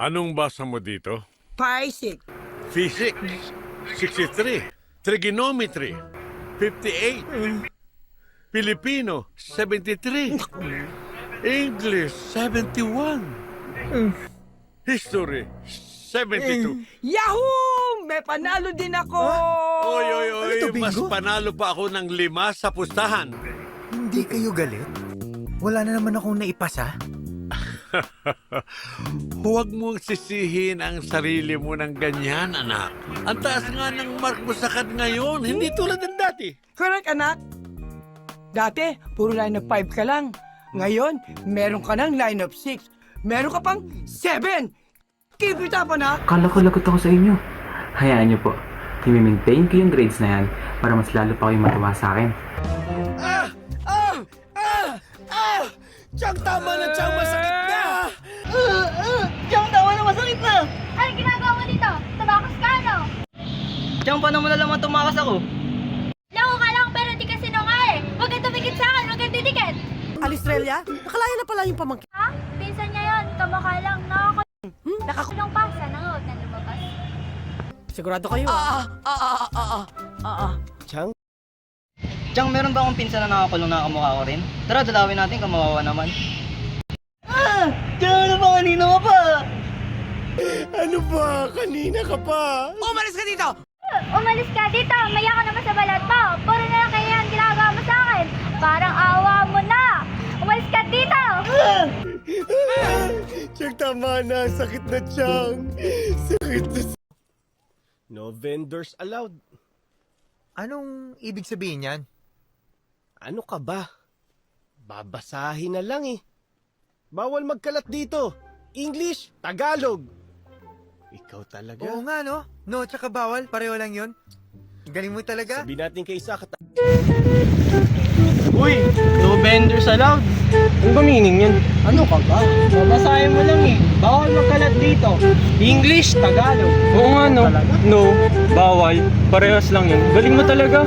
Anong basa mo dito? Paisik. Physics, 63. Trigonometry, 58. Filipino, 73. English, 71. History, 72. Yahoo! May panalo din ako! Oy, oy, oy, Ano to, mas bingo? panalo pa ako ng 5 sa pustahan. Hindi kayo galit? Wala na naman akong naipasa. Huwag mong sisihin ang sarili mo ng ganyan, anak. Ang taas nga ng mark mo sa kad ngayon, hindi tulad ng dati. Correct, anak. Dati, puro line of 5 ka lang. Ngayon, meron ka ng line of 6. Meron ka pang 7. Keep it up, anak. Kala ko lagot ako sa inyo. Hayaan niyo po. I-maintain ko yung grades na yan para mas lalo pa kayong matuwa sa akin. Tiyang tama na, tiyang masakit na! Tiyang tawa na masakit na! Ano ginagawa mo dito? Tumakas ka, no? Tiyang paano mo na naman tumakas ako? Lako ka lang pero di ka sinungaling. Huwag kang tumikit sa akin, huwag kang didikit. Alistrelya? Nakalaya na pala yung pamangkin. Ha? Pinsan niya yun, kamukha lang nakakulong pa, sana huwag na lumabas. Sigurado kayo? Tiyang? Tiyang, meron ba akong pinsan na nakakulong na kamukha ko rin? Tara, dalawin natin, kamawawa naman. Tiyang, ano ba? Kanina ka pa! Ano ba? Kanina ka pa! Umalis ka dito! Umalis ka dito, maya ka naman sa balat mo. Puro na lang kaya ang ginagawa mo sa akin. Parang awa mo na. Umalis ka dito! Tiyang tama na, sakit na tiyang. Sakit na. No vendors allowed. Anong ibig sabihin yan? Ano ka ba? Babasahin na lang eh. Bawal magkalat dito. English, Tagalog. Ikaw talaga. Oo nga, no? No, tsaka bawal. Pareho lang yun. Galing mo talaga. Sabi natin kay Isa Uy, no vendors allowed. Ano ba meaning yan? Ano ka ba? Babasahin mo lang eh. Bawal magkalat dito. English, Tagalog. Oo nga no. No, bawal. Parehas lang yun. Galing mo talaga.